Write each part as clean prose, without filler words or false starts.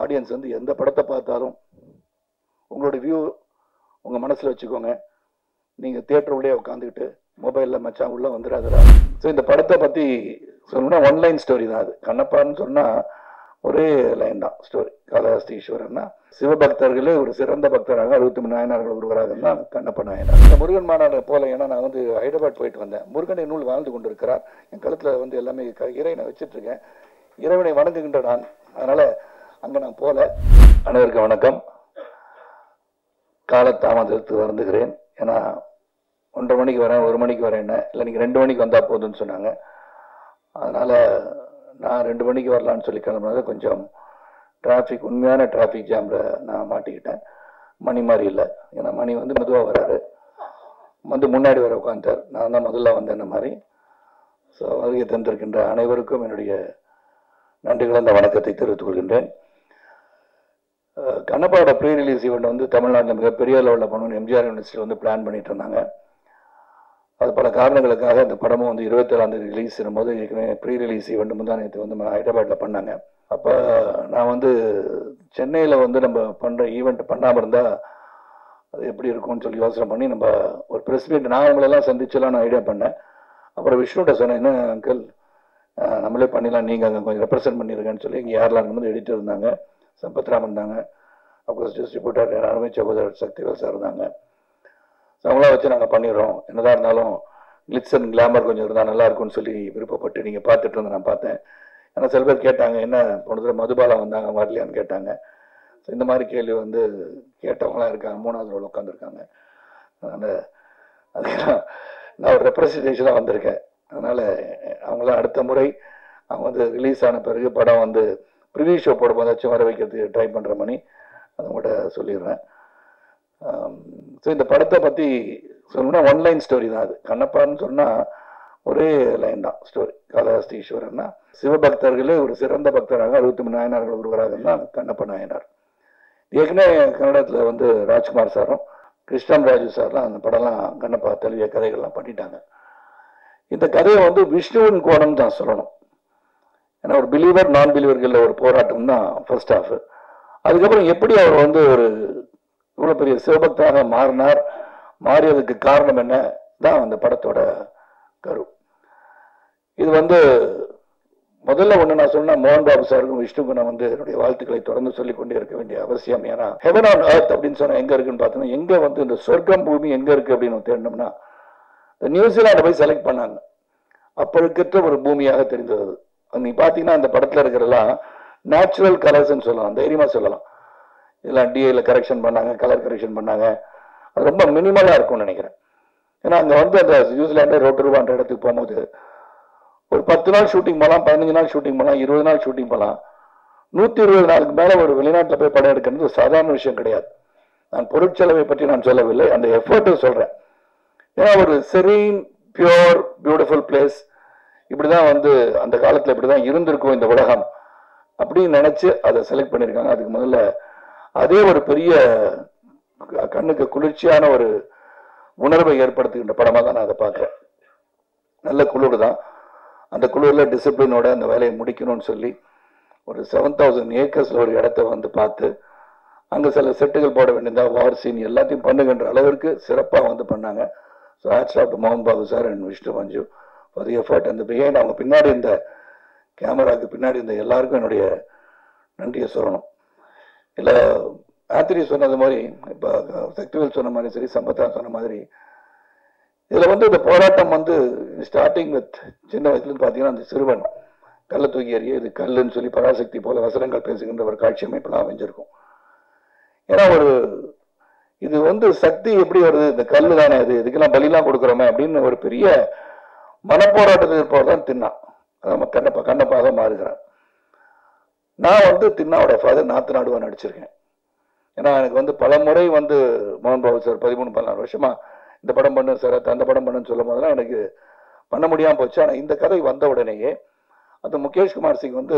Audience வந்து எந்த படத்தை பார்த்தாலும் உங்களோட வியூ உங்கள் மனசில் வச்சுக்கோங்க. நீங்கள் தியேட்டர் உள்ளே உட்காந்துக்கிட்டு மொபைலில் மச்சான் உள்ளே வந்துடாதரா. ஸோ இந்த படத்தை பற்றி சொல்லணும்னா ஒன்லைன் ஸ்டோரி தான். அது கண்ணப்பான்னு சொன்னால் ஒரே லைன் தான் ஸ்டோரி. காளஹஸ்தி ஈஸ்வரன்னா சிவபக்தர்களே ஒரு சிறந்த பக்தராக 63 நாயனார்கள் ஒருவராக தான் கண்ணப்ப நாயனார். இந்த முருகன் மாநாடு போல, ஏன்னா நான் வந்து ஹைதராபாத் போயிட்டு வந்தேன். முருகனை நூல் வாழ்ந்து கொண்டு இருக்கிறார். என் கழுத்தில் வந்து எல்லாமே இறைவனை வச்சுட்ருக்கேன். இறைவனை வணங்குகின்ற நான். அதனால் அங்கே நான் போல. அனைவருக்கும் வணக்கம். காலத்தாமதத்துக்கு வருந்துகிறேன். ஏன்னா 1:30 மணிக்கு வரேன், 1 மணிக்கு வரேன், இல்லை நீங்கள் 2 மணிக்கு வந்தால் போதுன்னு சொன்னாங்க. அதனால் நான் 2 மணிக்கு வரலான்னு சொல்லி கிளம்புனது கொஞ்சம் டிராஃபிக், உண்மையான டிராஃபிக் ஜாமில் நான் மாட்டிக்கிட்டேன். மணி மாதிரி இல்லை. ஏன்னா மணி வந்து மெதுவாக வராரு, வந்து முன்னாடி வர உட்காந்துட்டார். நான் தான் முதல்ல வந்தேன் மாதிரி. ஸோ வருகை தந்திருக்கின்ற அனைவருக்கும் என்னுடைய நன்றி கலந்த வணக்கத்தை தெரிவித்துக் கொள்கின்றேன். கண்ணப்பாவோட ப்ரீ ரிலீஸ் ஈவெண்ட் வந்து தமிழ்நாட்டில் மிகப்பெரிய லெவலில் பண்ணணும்னு எம்ஜிஆர் யூனிவர்சிட்டி வந்து பிளான் பண்ணிட்டு இருந்தாங்க. அது பல காரணங்களுக்காக இந்த படமும் வந்து 27ஆம் தேதி ரிலீஸ் பண்ணும்போது ஏற்கனவே ப்ரீ ரிலீஸ் ஈவெண்ட் முந்தானத்து வந்து ஹைதராபாத்தில் பண்ணாங்க. அப்போ நான் வந்து சென்னையில் வந்து நம்ம பண்ணுற ஈவெண்ட் பண்ணாமல் இருந்தால் அது எப்படி இருக்கும்னு சொல்லி யோசனை பண்ணி நம்ம ஒரு ப்ரெஸ் மீட் நான் அவங்களெல்லாம் சந்திச்செல்லாம் நான் ஐடியா பண்ணேன். அப்புறம் விஷ்ணுகிட்ட சொன்னேன், என்ன அங்கிள் நம்மளே பண்ணிடலாம், நீங்கள் அங்கே கொஞ்சம் ரெப்ரசென்ட் பண்ணியிருக்கேன்னு சொல்லி. இங்கே யாரெல்லாம் வந்து எடிட்டர் இருந்தாங்க, சம்பத்ராம் இருந்தாங்க, அப்கோர்ஸ் டிஸ்ட்ரிபியூட்டர் யாருமே சகோதரர் சக்திவேல் சார் இருந்தாங்க. ஸோ அவங்களாம் வச்சு நாங்கள் பண்ணிடுறோம், என்னதான் இருந்தாலும் கிளிட்ஸ் அண்ட் கிளாமர் கொஞ்சம் இருந்தால் நல்லா இருக்கும்னு சொல்லி விருப்பப்பட்டு நீங்கள் பார்த்துட்டு வந்து நான் பார்த்தேன். ஏன்னா சில பேர் கேட்டாங்க, என்ன போனதுல மதுபாலா வந்தாங்க வரலையான்னு கேட்டாங்க. ஸோ இந்த மாதிரி கேள்வி வந்து கேட்டவங்களாம் இருக்காங்க, 3வது ரோல் உட்காந்துருக்காங்க. அதனால் அதுக்கெல்லாம் நான் ஒரு ரெப்ரஸன்டேஷனாக வந்திருக்கேன். அதனால் அவங்களாம் அடுத்த முறை அவங்க வந்து ரிலீஸ் ஆன பிறகு படம் வந்து ப்ரிவியூ ஷோ போடும்போதாச்சும் வர வைக்கிறதுக்கு ட்ரை பண்ணுற மணி அதை கூட சொல்லிடுறேன். ஸோ இந்த படத்தை பற்றி சொல்லணும்னா ஒன்லைன் ஸ்டோரி தான். அது கண்ணப்பான்னு சொன்னால் ஒரே லைன் தான் ஸ்டோரி. காளஹஸ்தி ஈஸ்வரன்னா சிவபக்தர்களே ஒரு சிறந்த பக்தராக 63 நாயனார்கள் ஒருவராக தான் கண்ணப்ப நாயனார். ஏற்கனவே கன்னடத்தில் வந்து ராஜ்குமார் சாரும் கிருஷ்ணம் ராஜு சார்லாம் அந்த படம்லாம் கண்ணப்பா தழுவிய கதைகள்லாம் பண்ணிட்டாங்க. இந்த கதையை வந்து விஷ்ணுவின் கோணம் தான் சொல்லணும். ஏன்னா ஒரு பிலீவர் நான் பிலீவர்கள் ஒரு போராட்டம் தான் ஃபர்ஸ்ட் ஹாஃப். அதுக்கப்புறம் எப்படி அவர் வந்து ஒரு இவ்வளோ பெரிய சிவபக்தராக மாறினார், மாறியதுக்கு காரணம் என்ன தான் அந்த படத்தோட கரு. இது வந்து முதல்ல ஒன்று நான் சொன்ன மோகன் பாபு சாருக்கும் விஷ்ணுக்கும் நான் வந்து என்னுடைய வாழ்த்துக்களை தொடர்ந்து சொல்லிக்கொண்டே இருக்க வேண்டிய அவசியம். ஏன்னா ஹெவன் ஆன் எர்த் அப்படின்னு சொன்னால் எங்கே இருக்குன்னு பார்த்தோம்னா, எங்கே வந்து இந்த சொர்க்கம் பூமி எங்கே இருக்குது அப்படின்னு தேடினோம்னா இந்த நியூசிலாண்டை போய் செலக்ட் பண்ணாங்க. அப்போ இருக்கிற ஒரு பூமியாக தெரிந்தது. நீ பார்த்தீங்கன்னா அந்த படத்தில் இருக்கிறதெல்லாம் நேச்சுரல் கலர்ஸ்ன்னு சொல்லலாம், தைரியமாக சொல்லலாம். இதெல்லாம் டிஏல கரெக்ஷன் பண்ணாங்க, கலர் கரெக்ஷன் பண்ணாங்க. அது ரொம்ப மினிமலாக இருக்கும்னு நினைக்கிறேன். ஏன்னா அங்கே வந்து அந்த நியூசிலாண்டு ரோட்டருவான்ற இடத்துக்கு போகும்போது ஒரு 10 நாள் ஷூட்டிங் போகலாம், 15 நாள் ஷூட்டிங் போகலாம், 20 நாள் ஷூட்டிங் போகலாம். 120 நாளுக்கு மேலே ஒரு வெளிநாட்டில் போய் படம் எடுக்கிறது சாதாரண விஷயம் கிடையாது. நான் பொருட்செலவை பற்றி நான் சொல்லவில்லை, அந்த எஃபர்ட்டை சொல்கிறேன். ஏன்னா ஒரு செரீன் பியூர் பியூட்டிஃபுல் பிளேஸ் இப்படிதான் வந்து அந்த காலத்தில் இப்படிதான் இருந்திருக்கும் இந்த உலகம் அப்படின்னு நினைச்சு அதை செலக்ட் பண்ணியிருக்காங்க. அதுக்கு முதல்ல அதே ஒரு பெரிய கண்ணுக்கு குளிர்ச்சியான ஒரு உணர்வை ஏற்படுத்துகின்ற படமாக தான் நான் அதை பார்க்குறேன். நல்ல குளிர் தான். அந்த குளிரில் டிசிப்ளினோட அந்த வேலையை முடிக்கணும்னு சொல்லி ஒரு 7000 ஏக்கர்ஸில் ஒரு இடத்த வந்து பார்த்து அங்கே சில செட்டுகள் போட வேண்டியதா, வார் சீன் எல்லாத்தையும் பண்ணுகின்ற அளவிற்கு சிறப்பாக வந்து பண்ணாங்க. ஸோ ஹேட்ஸ் ஆஃப் டு மோகன் Babu sir and Vishnu Manju for the effort. அந்த பிஹைண்ட் அவங்க பின்னாடி இந்த கேமராவுக்கு பின்னாடி இந்த எல்லாருக்கும் என்னுடைய நன்றியை சொல்லணும். இல்லை ஆத்திரி சொன்னது மாதிரி, இப்போ சக்திவேல் சொன்ன மாதிரி சரி, சம்பத்ரா சொன்ன மாதிரி, இதில் வந்து இந்த போராட்டம் வந்து ஸ்டார்டிங் வித் சின்ன வயசுலேருந்து பார்த்தீங்கன்னா அந்த சிறுவன் கல்லை தூக்கி எறிய இது கல்லுன்னு சொல்லி பராசக்தி போல வசனங்கள் பேசுகின்ற ஒரு காட்சி அமைப்பெல்லாம் அமைஞ்சிருக்கும். ஏன்னா ஒரு இது வந்து சக்தி எப்படி வருது, இந்த கல்லு தானே இது, இதுக்கெல்லாம் பலிலாம் கொடுக்குறோமே அப்படின்னு ஒரு பெரிய மனப்போராட்டத்தில் இருப்பவர் தான் தின்னா. நம்ம கண்ணப்பாக மாறுகிறார். நான் வந்து தின்னாவோட ஃபாதர் நாத்தநாடுவா நடிச்சிருக்கேன். ஏன்னா எனக்கு வந்து பல முறை வந்து மோகன் பாபு சார் 13-14 வருஷமா இந்த படம் பண்ணு சார், அந்த படம் பண்ணுன்னு சொல்லும் போதெல்லாம் எனக்கு பண்ண முடியாமல் போச்சு. ஆனால் இந்த கதை வந்த உடனேயே அந்த முகேஷ் குமார் சிங் வந்து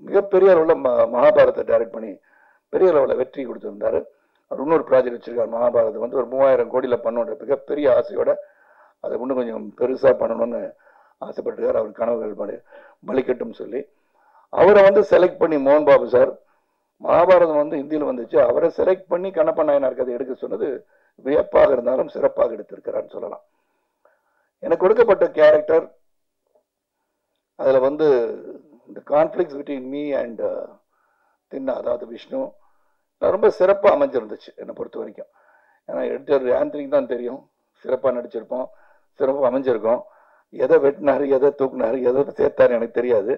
மிகப்பெரிய அளவில் மகாபாரத்தை டைரக்ட் பண்ணி பெரிய அளவில் வெற்றி கொடுத்துருந்தாரு. அவர் இன்னொரு ப்ராஜெக்ட் வச்சிருக்காரு, மகாபாரதம் வந்து ஒரு 3000 கோடியில் பண்ணணுன்ற மிகப்பெரிய ஆசையோட அதை இன்னும் கொஞ்சம் பெருசாக பண்ணணும்னு ஆசைப்பட்டிருக்கார். அவர் கனவுகள் பலிக்கட்டும் சொல்லி அவரை வந்து செலக்ட் பண்ணி மோகன் பாபு சார் மகாபாரதம் வந்து ஹிந்தியில் வந்துச்சு. அவரை செலக்ட் பண்ணி கண்ணப்ப நாயனார் கதை எடுக்க சொன்னது வியப்பாக இருந்தாலும் சிறப்பாக எடுத்திருக்கிறான்னு சொல்லலாம். எனக்கு கொடுக்கப்பட்ட கேரக்டர் அதில் வந்து இந்த கான்ஃப்ளிக்ஸ் பிட்வீன் மீ அண்ட் தின்னா, அதாவது விஷ்ணு, ரொம்ப சிறப்பாக அமைஞ்சிருந்துச்சு என்னை பொறுத்த வரைக்கும். ஏன்னா எடிட்டர் ஆந்தனிக்கு தான் தெரியும், சிறப்பாக நடிச்சிருப்போம், சிறப்பாக அமைஞ்சிருக்கோம். எதை வெட்டினாரு, எதை தூக்குனாரு, எதை சேர்த்தாரு எனக்கு தெரியாது.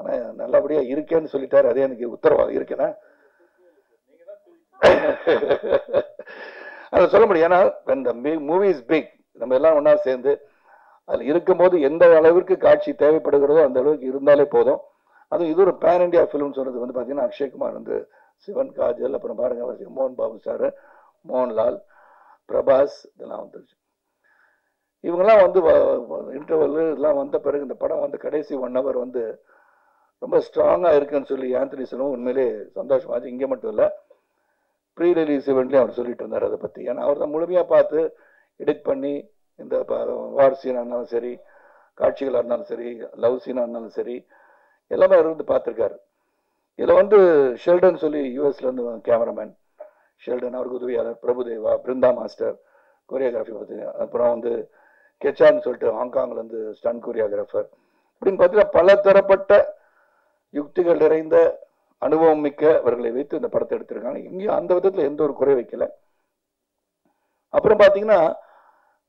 ஆனால் நல்லபடியாக இருக்கேன்னு சொல்லிட்டாரு, அதே எனக்கு உத்தரவாதம் இருக்கேன்னா அதை சொல்ல முடியும். ஏன்னா இந்த மூவி இஸ் பிக், நம்ம எல்லாம் ஒன்றா சேர்ந்து அதில் இருக்கும்போது எந்த அளவிற்கு காட்சி தேவைப்படுகிறதோ அந்த அளவுக்கு இருந்தாலே போதும். அதுவும் இது ஒரு பேன் இண்டியா ஃபிலிம் சொன்னது வந்து பார்த்தீங்கன்னா அக்ஷய்குமார் வந்து, சிவன், காஜல், அப்புறம் பாருங்க மோகன் பாபு சார், மோகன்லால், பிரபாஸ், இதெல்லாம் வந்துருச்சு. இவங்கெல்லாம் வந்து இன்டர்வல் எல்லாம் வந்த பிறகு இந்த படம் வந்து கடைசி 1 hour வந்து ரொம்ப ஸ்ட்ராங்காக இருக்குன்னு சொல்லி ஆந்தனி சொல்லுவோம். உண்மையிலே சந்தோஷமாச்சு. இங்கே மட்டும் இல்லை, ப்ரீ ரிலீஸ் இவெண்ட்லேயும் அவர் சொல்லிட்டு இருந்தார் அதை பற்றி. ஏன்னா அவர் தான் முழுமையாக பார்த்து எடிட் பண்ணி, இந்த வார் சீனாக இருந்தாலும் சரி, காட்சிகளாக இருந்தாலும் சரி, லவ் சீனாக இருந்தாலும் சரி, எல்லாமே அவர் வந்து பார்த்துருக்காரு. இதில் வந்து ஷெல்டன் சொல்லி யூஎஸ்லேருந்து கேமராமேன் ஷெல்டன், அவருக்கு உதவியாளர் பிரபுதேவா, பிருந்தா மாஸ்டர் கொரியோகிராஃபி பார்த்து, அப்புறம் வந்து கெச்சான்னு சொல்லிட்டு ஹாங்காங்லேருந்து ஸ்டன் கொரியோகிராஃபர், இப்படின்னு பார்த்தீங்கன்னா பல தரப்பட்ட யுக்திகள் நிறைந்த அனுபவம் மிக்கவர்களை வைத்து இந்த படத்தை எடுத்திருக்காங்க. இங்கேயும் அந்த விதத்தில் எந்த ஒரு குறை வைக்கல. அப்புறம் பார்த்தீங்கன்னா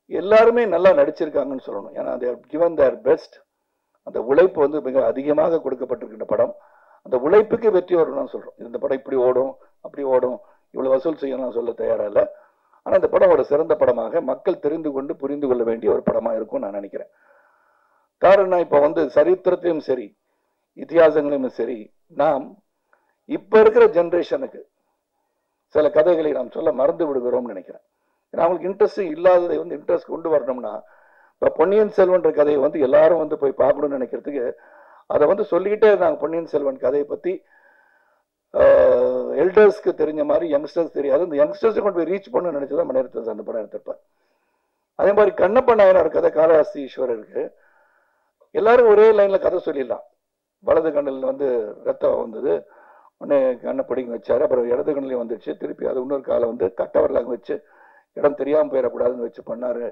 எல்லாருமே நல்லா நடிச்சிருக்காங்கன்னு சொல்லணும். ஏன்னா they have given their best. அந்த உழைப்பு வந்து மிக அதிகமாக கொடுக்கப்பட்டிருக்கின்ற படம். அந்த உழைப்புக்கு வெற்றி வரும்னு சொல்கிறோம். இந்த படம் இப்படி ஓடும், அப்படி ஓடும், இவ்வளோ வசூல் செய்யலாம் சொல்ல தயாராக இல்லை. ஆனால் இந்த படம் ஒரு சிறந்த படமாக மக்கள் தெரிந்து கொண்டு புரிந்து கொள்ள வேண்டிய ஒரு படமாக இருக்கும் நான் நினைக்கிறேன். காரணம் இப்போ வந்து சரித்திரத்தையும் சரி, இதிகாசங்களையும் சரி, நாம் இப்போ இருக்கிற ஜென்ரேஷனுக்கு சில கதைகளை நாம் சொல்ல மறந்து விடுகிறோம்னு நினைக்கிறேன். ஏன்னா அவங்களுக்கு இன்ட்ரெஸ்ட் இல்லாததை வந்து இன்ட்ரெஸ்ட் கொண்டு வரணும்னா, இப்போ பொன்னியின் செல்வன்ற கதையை வந்து எல்லாரும் வந்து போய் பார்க்கணும்னு நினைக்கிறதுக்கு அதை வந்து சொல்லிக்கிட்டே இருந்தாங்க. பொன்னியின் செல்வன் கதையை பற்றி எல்டர்ஸ்க்கு தெரிஞ்ச மாதிரி யங்ஸ்டர்ஸ் தெரியாது. இந்த யங்ஸ்டர்ஸை கொண்டு போய் ரீச் பண்ணணும்னு நினைச்சதான் மணிரத்னம் அந்த படம் எடுத்திருப்பார். அதே மாதிரி கண்ணப்ப நாயனார் கதை, காளஹஸ்தி ஈஸ்வரருக்கு எல்லாரும் ஒரே லைனில் கதை சொல்லிடலாம். வலது கண்ணில் வந்து ரத்தம் வந்தது, உடனே கண்ணை பிடிங்க வச்சாரு, அப்புறம் இடது கண்ணிலையும் வந்துச்சு, திருப்பி அது இன்னொரு காலை வந்து கட்டவரலாக வச்சு இடம் தெரியாமல் போயிடக்கூடாதுன்னு வச்சு பண்ணாரு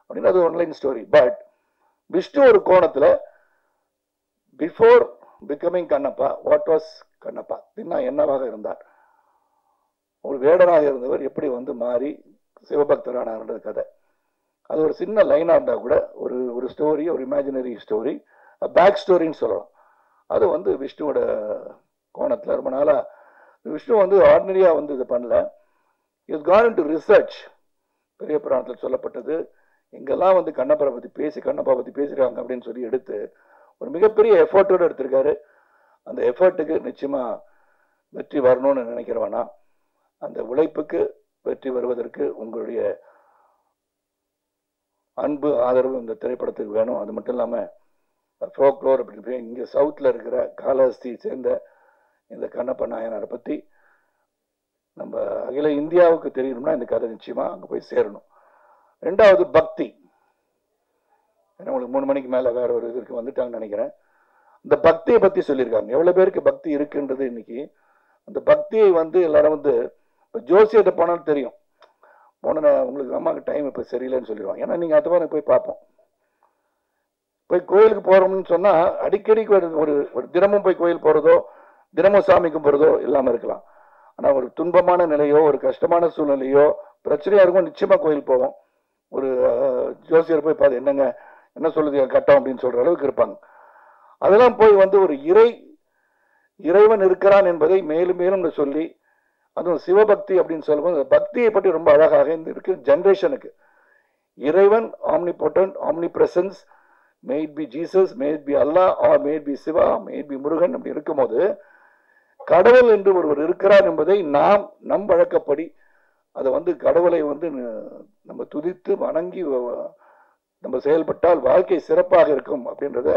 அப்படின்னு அது ஒன்லைன் ஸ்டோரி. பட் விஷ்ணு ஒரு கோணத்தில் before becoming Kannappa, what was Kannappa, தின்னா என்னவாக இருந்தார், ஒரு வேடனாக இருந்தவர் எப்படி வந்து மாறி சிவபக்தரானார்ன்றது கதை. அது ஒரு சின்ன லைனாக இருந்தால் கூட ஒரு ஸ்டோரி, ஒரு இமேஜினரி ஸ்டோரி, பேக் ஸ்டோரின்னு சொல்லலாம். அது வந்து விஷ்ணுவோட கோணத்தில் ரொம்ப நாளாக விஷ்ணு வந்து ஆர்டினரியாக வந்து இது பண்ணல. Is gone into research. பெரிய புராணத்தில் சொல்லப்பட்டது, எங்கெல்லாம் வந்து கண்ணப்பரை பற்றி கண்ணப்பா பற்றி பேசுகிறாங்க அப்படின்னு சொல்லி எடுத்து ஒரு மிகப்பெரிய எஃபர்ட்டோடு எடுத்திருக்காரு. அந்த எஃபர்ட்டுக்கு நிச்சயமாக வெற்றி வரணும்னு நினைக்கிறவனா, அந்த உழைப்புக்கு வெற்றி வருவதற்கு உங்களுடைய அன்பு ஆதரவு இந்த திரைப்படத்துக்கு வேணும். அது மட்டும் இல்லாமல் ஃபோக்லோர் அப்படின்னு இங்கே சவுத்தில் இருக்கிற காளஹஸ்தி சேர்ந்த இந்த கண்ணப்ப நாயனாரை பற்றி நம்ம அகில இந்தியாவுக்கு தெரியணும்னா இந்த கதை நிச்சயமாக அங்கே போய் சேரணும். ரெண்டாவது பக்தி. ஏன்னா உங்களுக்கு 3 மணிக்கு மேலே வேற ஒரு இதுக்கு வந்துட்டாங்கன்னு நினைக்கிறேன். இந்த பக்தியை பற்றி சொல்லியிருக்காங்க. எவ்வளோ பேருக்கு பக்தி இருக்குன்றது இன்னைக்கு. அந்த பக்தியை வந்து எல்லாரும் வந்து இப்போ ஜோசியிட்ட போனாலும் தெரியும், போன உங்களுக்கு அம்மாவுக்கு டைம் இப்போ சரியில்லைன்னு சொல்லிடுவாங்க. ஏன்னா நீங்கள் அதை மாதிரி போய் பார்ப்போம். போய் கோயிலுக்கு போகிறோம்னு சொன்னால் அடிக்கடிக்கு ஒரு தினமும் போய் கோயில் போகிறதோ, தினமும் சாமி கும்பிட்றதோ இல்லாமல் இருக்கலாம். ஆனால் ஒரு துன்பமான நிலையோ, ஒரு கஷ்டமான சூழ்நிலையோ, பிரச்சனையாக இருக்கும், நிச்சயமாக கோயில் போவோம். ஒரு ஜோசியர் போய் பார்த்து என்னங்க என்ன சொல்லுது கட்டம் அப்படின்னு சொல்கிற அளவுக்கு இருப்பாங்க. அதெல்லாம் போய் வந்து ஒரு இறைவன் இருக்கிறான் என்பதை மேலும் மேலும் சொல்லி, அதுவும் சிவபக்தி அப்படின்னு சொல்லும்போது பக்தியை பற்றி ரொம்ப அழகாக இருக்கு ஜென்ரேஷனுக்கு. இறைவன் omnipotent, omnipresence, may it be Jesus, may it be Allah, or may it be Shiva, may it be Murugan அப்படி இருக்கும்போது கடவுள் என்று ஒருவர் இருக்கிறார் என்பதை நாம் நம் வழக்கப்படி அதை வந்து கடவுளை வந்து நம்ம துதித்து வணங்கி நம்ம செயல்பட்டால் வாழ்க்கை சிறப்பாக இருக்கும் அப்படின்றத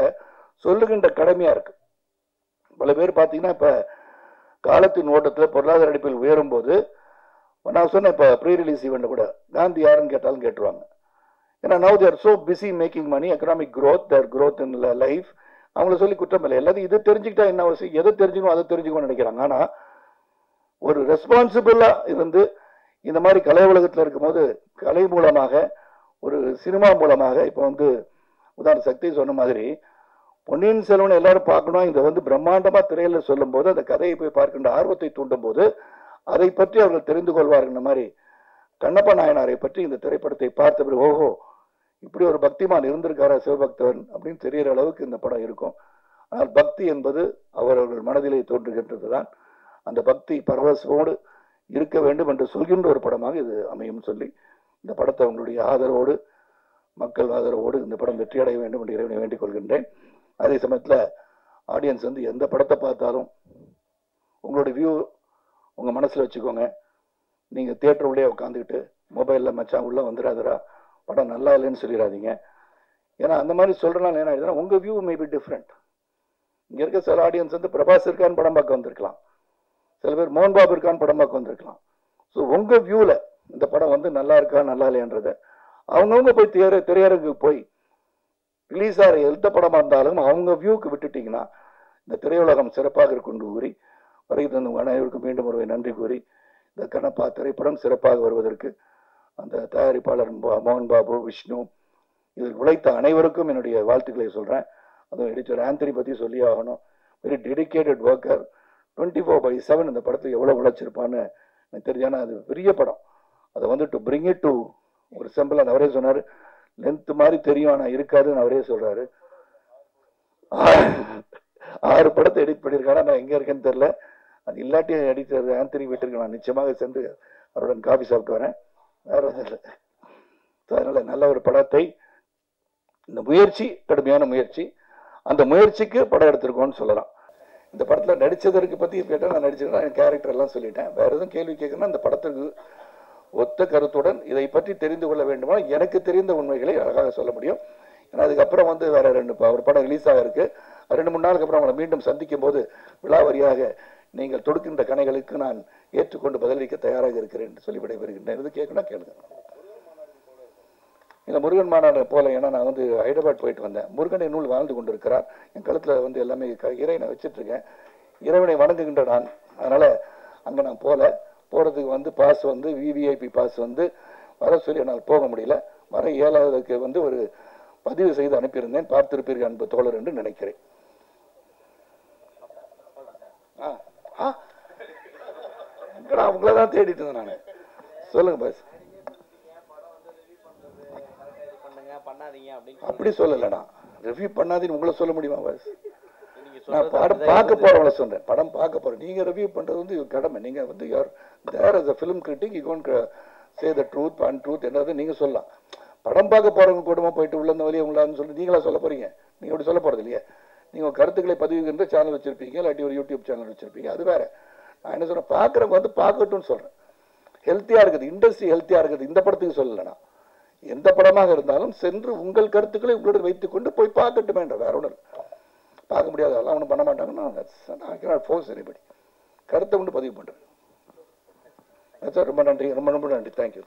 சொல்லுகின்ற கடமையா இருக்கு. பல பேர் பார்த்தீங்கன்னா இப்போ காலத்தின் ஓட்டத்தில் பொருளாதார அடிப்பில் உயரும் போது நான் சொன்னேன், இப்போ ப்ரீ ரிலீஸ் ஈவெண்ட் கூட காந்தி யாருன்னு கேட்டாலும் கேட்டுருவாங்க. ஏன்னா now they're so busy making money, economic growth, their growth in life. அவங்கள சொல்லி குற்றம் இல்லை. எல்லாத்தையும் இது தெரிஞ்சுக்கிட்டா என்ன அவசியம், எதை தெரிஞ்சுக்கணும் அதை தெரிஞ்சுக்கணும்னு நினைக்கிறாங்க. ஆனால் ஒரு ரெஸ்பான்சிபிளா இருந்து இந்த மாதிரி கலை உலகத்தில் இருக்கும்போது கலை மூலமாக ஒரு சினிமா மூலமாக இப்போ வந்து உதாரண சக்தி சொன்ன மாதிரி பொன்னியின் செல்வன் எல்லாரும் பார்க்கணும், இதை வந்து பிரம்மாண்டமா திரையில சொல்லும் போது அந்த கதையை போய் பார்க்கின்ற ஆர்வத்தை தூண்டும் போது அதை பற்றி அவர்கள் தெரிந்து கொள்வார்கள். இந்த மாதிரி கண்ணப்ப நாயனாரை பற்றி இந்த திரைப்படத்தை பார்த்த ஓஹோ இப்படி ஒரு பக்திமான் இருந்திருக்காரா சிவபக்தவன் அப்படின்னு தெரிகிற அளவுக்கு இந்த படம் இருக்கும். ஆனால் பக்தி என்பது அவரவர்கள் மனதிலே தோன்றுகின்றது தான். அந்த பக்தி பரவசமோடு இருக்க வேண்டும் என்று சொல்கின்ற ஒரு படமாக இது அமையும் சொல்லி இந்த படத்தை உங்களுடைய ஆதரவோடு மக்கள் ஆதரவோடு இந்த படம் வெற்றி அடைய வேண்டும் என்று இறைவனை வேண்டிக் கொள்கின்றேன். அதே சமயத்தில் ஆடியன்ஸ் வந்து எந்த படத்தை பார்த்தாலும் உங்களுடைய வியூ உங்கள் மனசில் வச்சுக்கோங்க. நீங்கள் தியேட்டர் உள்ளே உட்காந்துக்கிட்டு மொபைலில் மச்சான் உள்ளே வந்துடாதரா படம் நல்லா இல்லைன்னு சொல்லிடாதீங்க. ஏன்னா அந்த மாதிரி சொல்கிறனால என்ன ஆயிடுதுன்னா உங்கள் வியூ மே பி டிஃப்ரெண்ட். இங்கே இருக்க சில ஆடியன்ஸ் வந்து பிரபாஸ் இருக்கான்னு படம் பார்க்க வந்திருக்கலாம், சில பேர் மோகன் பாபு இருக்கான்னு படம் பார்க்க வந்திருக்கலாம். ஸோ உங்கள் வியூவில் இந்த படம் வந்து நல்லா இருக்கா நல்லா இல்லையன்றதை அவங்கவுங்க போய் திரையரங்குக்கு போய் ரிலீஸ் ஆகிற எந்த படமாக இருந்தாலும் அவங்க வியூக்கு விட்டுட்டிங்கன்னா இந்த திரையுலகம் சிறப்பாக இருக்குன்னு கூறி வருகை தந்த அனைவருக்கும் மீண்டும் ஒரு நன்றி கூறி இந்த கண்ணப்பா திரைப்படம் சிறப்பாக வருவதற்கு அந்த தயாரிப்பாளர் மோகன் பாபு, விஷ்ணு, இதில் உழைத்த அனைவருக்கும் என்னுடைய வாழ்த்துக்களை சொல்கிறேன். அதுவும் எடிட்டர் ஆந்தனி பற்றி சொல்லி ஆகணும். Very dedicated worker. 24/7 இந்த படத்தில் எவ்வளோ உழைச்சிருப்பான்னு எனக்கு தெரிஞ்சானா அது பெரிய படம். அதை வந்து டு பிரிங் இட் டு ஒரு சிம்பிள் அவரே சொன்னார், லென்த் மாதிரி தெரியும் ஆனால் இருக்காதுன்னு அவரே சொல்கிறாரு. 6 படத்தை எடிட் பண்ணியிருக்காரா, நான் எங்கே இருக்கேன்னு தெரில. அது இல்லாட்டி எடிட்டர் ஆந்தனி வீட்டிற்கு நான் நிச்சயமாக சென்று அவருடன் காஃபி சாப்பிட்டு வரேன். வேற ஒன்றும் இல்லை. அதனால் நல்ல ஒரு படத்தை, இந்த முயற்சி கடுமையான முயற்சி, அந்த முயற்சிக்கு படம் எடுத்திருக்கோன்னு சொல்லலாம். இந்த படத்தில் நடித்ததற்கு பற்றி கேட்டால் நான் நடிச்சிருக்கேன், என் கேரக்டர் எல்லாம் சொல்லிட்டேன். வேறு எதுவும் கேள்வி கேட்கணும்னா இந்த படத்துக்கு ஒத்த கருத்துடன் இதை பற்றி தெரிந்து கொள்ள வேண்டுமா எனக்கு தெரிந்த உண்மைகளை அழகாக சொல்ல முடியும். ஏன்னா அதுக்கப்புறம் வந்து வேற ஒரு படம் ரிலீஸ் ஆக இருக்கு. 2-3 நாளுக்கு அப்புறம் அவங்களை மீண்டும் சந்திக்கும் போது விழாவரியாக நீங்கள் தொடுக்கின்ற கணைகளுக்கு நான் ஏற்றுக்கொண்டு பதிலளிக்க தயாராக இருக்கிறேன் என்று சொல்லி விடைபெறுகின்றேன். இது கேட்கணும் கேளுங்க. இந்த முருகன் மாநாடு போல, ஏன்னா நான் வந்து ஹைதராபாத் போயிட்டு வந்தேன். முருகனை நூல் வாழ்ந்து கொண்டு இருக்கிறார். என் கழுத்தில் வந்து எல்லாமே இறைவனை வச்சுட்டு இருக்கேன். இறைவனை வணங்குகின்ற நான். அதனால அங்கே நான் போகிறதுக்கு வந்து பாஸ் வந்து விவிஐபி பாஸ் வந்து வர சொல்லி என்னால் போக முடியல. வர 7வது வந்து ஒரு பதிவு செய்து அனுப்பியிருந்தேன். பார்த்திருப்பீர்கள் அன்பு தோழர் என்று நினைக்கிறேன். அவங்களதான் தேடிட்டு இருந்தேன் நான். சொல்லுங்க பாஸ். அப்படி சொல்லலடா, ரிவ்யூ பண்ணாதீன்னு உங்களை சொல்ல முடியுமா பாஸ்? நான் படம் பார்க்க போறவங்கள சொல்றேன். படம் பார்க்க போறேன். நீங்க ரிவ்யூ பண்றது வந்து கடமை. நீங்க வந்து யார் தேர் as a film critic you can't say the truth untruth என்னது நீங்க சொல்லலாம். படம் பார்க்க போறவங்க கூடமா போயிட்டு உள்ள இந்த வழியை உங்களான்னு சொல்லி நீங்களா சொல்ல போறீங்க? நீங்க அப்படி சொல்ல போறது இல்லையா? நீங்க கருத்துக்களை பதிவுகின்ற சேனல் வச்சிருப்பீங்க, இல்லாட்டி ஒரு யூடியூப் சேனல் வச்சிருப்பீங்க, அது வேற. நான் என்ன சொல்றேன், பார்க்குறவங்க வந்து பார்க்கட்டும்னு சொல்றேன். ஹெல்த்தியா இருக்குது, இண்டஸ்ட்ரி ஹெல்த்தியா இருக்குது. இந்த படத்துக்கு சொல்லலைண்ணா, எந்த படமாக இருந்தாலும் சென்று உங்கள் கருத்துக்களை உங்களோட வைத்துக் கொண்டு போய் பார்க்கட்டுமே என்ற வேற ஒன்று. பார்க்க முடியாது, அதெல்லாம் ஒன்றும் பண்ண மாட்டாங்கன்னா ஃபோர்ஸ் எனிபடி. கருத்தை கொண்டு பதிவு பண்றேன். ரொம்ப நன்றி, ரொம்ப ரொம்ப நன்றி. தேங்க்யூ.